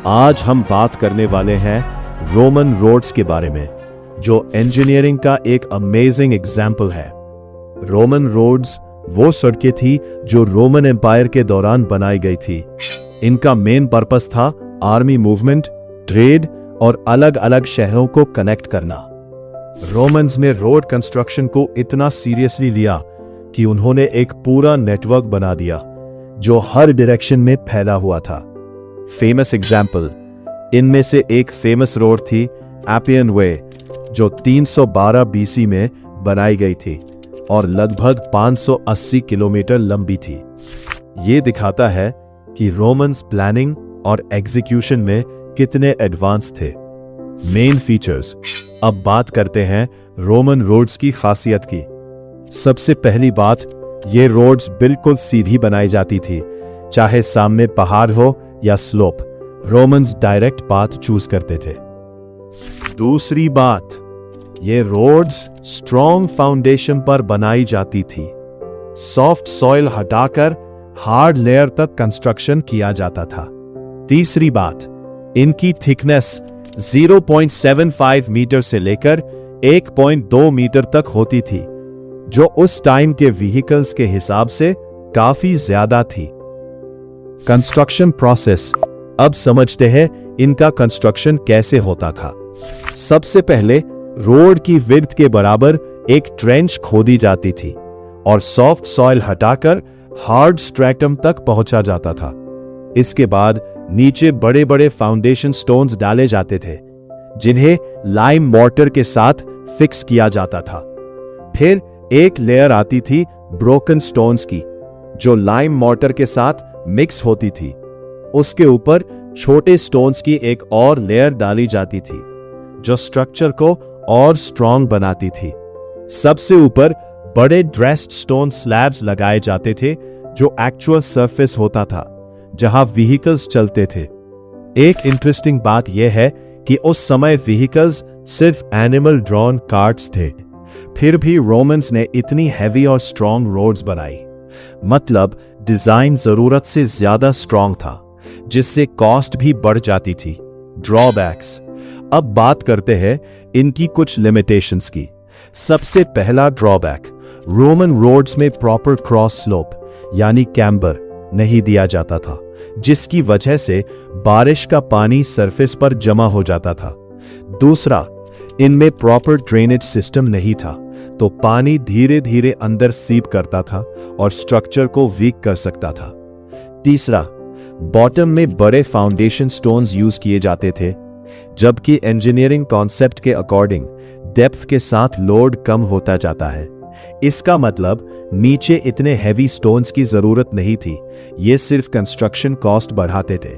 आज हम बात करने वाले हैं रोमन रोड्स के बारे में, जो इंजीनियरिंग का एक अमेजिंग एग्जाम्पल है। रोमन रोड्स वो सड़कें थी जो रोमन एम्पायर के दौरान बनाई गई थी। इनका मेन पर्पस था आर्मी मूवमेंट, ट्रेड और अलग अलग शहरों को कनेक्ट करना। रोमन्स ने रोड कंस्ट्रक्शन को इतना सीरियसली लिया कि उन्होंने एक पूरा नेटवर्क बना दिया जो हर डायरेक्शन में फैला हुआ था। फेमस एग्जाम्पल, इनमें से एक फेमस रोड थी एपियन वे, जो 312 बीसी में बनाई गई थी और लगभग 580 किलोमीटर लंबी थी। ये दिखाता है कि रोमन्स प्लानिंग और एग्जीक्यूशन में कितने एडवांस थे। Main features. अब बात करते हैं रोमन रोड्स की खासियत की। सबसे पहली बात, ये रोड्स बिल्कुल सीधी बनाई जाती थी, चाहे सामने पहाड़ हो या slope. Romans direct path choose करते थे। दूसरी बात, ये रोड्स स्ट्रॉन्ग फाउंडेशन पर बनाई जाती थी। सॉफ्ट सॉइल हटाकर हार्ड लेयर तक कंस्ट्रक्शन किया जाता था। तीसरी बात, इनकी थिकनेस 0.75 मीटर से लेकर 1.2 मीटर तक होती थी, जो उस टाइम के व्हीकल्स के हिसाब से काफी ज्यादा थी। Construction process. अब समझते हैं इनका कंस्ट्रक्शन कैसे होता था। सबसे पहले रोड की विड्थ के बराबर एक ट्रेंच खोदी जाती थी और सॉफ्ट सॉइल हटाकर हार्ड स्ट्रैटम तक पहुंचा जाता था। इसके बाद नीचे बड़े बड़े फाउंडेशन स्टोन्स डाले जाते थे, जिन्हें लाइम मॉर्टर के साथ फिक्स किया जाता था। फिर एक लेयर आती थी ब्रोकन स्टोन्स की, जो लाइम मॉर्टर के साथ मिक्स होती थी। उसके ऊपर छोटे स्टोन्स की एक और लेयर डाली जाती थी, जो स्ट्रक्चर को और स्ट्रॉन्ग बनाती थी। सबसे ऊपर बड़े ड्रेस्ड स्टोन स्लैब्स लगाए जाते थे, जो एक्चुअल सरफेस होता था जहां व्हीकल्स चलते थे। एक इंटरेस्टिंग बात यह है कि उस समय व्हीकल्स सिर्फ एनिमल ड्रॉन कार्ट्स थे, फिर भी रोमन्स ने इतनी हैवी और स्ट्रॉन्ग रोड्स बनाई। मतलब डिजाइन जरूरत से ज्यादा स्ट्रॉन्ग था, जिससे कॉस्ट भी बढ़ जाती थी। ड्रॉबैक्स। अब बात करते हैं इनकी कुछ लिमिटेशंस की। सबसे पहला ड्रॉबैक, रोमन रोड्स में प्रॉपर क्रॉस स्लोप यानी कैम्बर नहीं दिया जाता था, जिसकी वजह से बारिश का पानी सरफेस पर जमा हो जाता था। दूसरा, इनमें प्रॉपर ड्रेनेज सिस्टम नहीं था, तो पानी धीरे धीरे अंदर सीप करता था और स्ट्रक्चर को वीक कर सकता था। तीसरा, बॉटम में बड़े फाउंडेशन स्टोन्स यूज किए जाते थे, जबकि इंजीनियरिंग कॉन्सेप्ट के अकॉर्डिंग डेप्थ के साथ लोड कम होता जाता है। इसका मतलब नीचे इतने हैवी स्टोन्स की जरूरत नहीं थी, ये सिर्फ कंस्ट्रक्शन कॉस्ट बढ़ाते थे।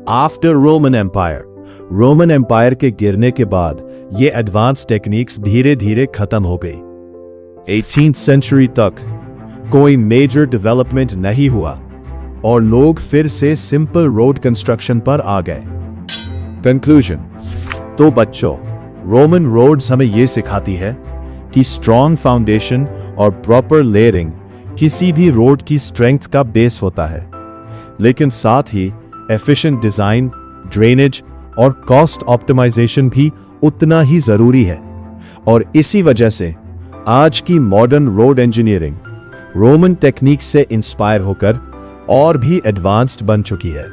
After Roman Empire. Roman Empire के गिरने के बाद ये एडवांस टेक्निक्स धीरे धीरे खत्म हो गई। 18th सेंचुरी तक कोई मेजर डेवलपमेंट नहीं हुआ और लोग फिर से सिंपल रोड कंस्ट्रक्शन पर आ गए। कंक्लूजन। तो बच्चों, रोमन रोड्स हमें यह सिखाती है कि स्ट्रॉन्ग फाउंडेशन और प्रॉपर लेयरिंग किसी भी रोड की स्ट्रेंथ का बेस होता है, लेकिन साथ ही एफिशिएंट डिजाइन, ड्रेनेज और कॉस्ट ऑप्टिमाइजेशन भी उतना ही जरूरी है। और इसी वजह से आज की modern road engineering Roman technique से इंस्पायर होकर और भी एडवांस्ड बन चुकी है।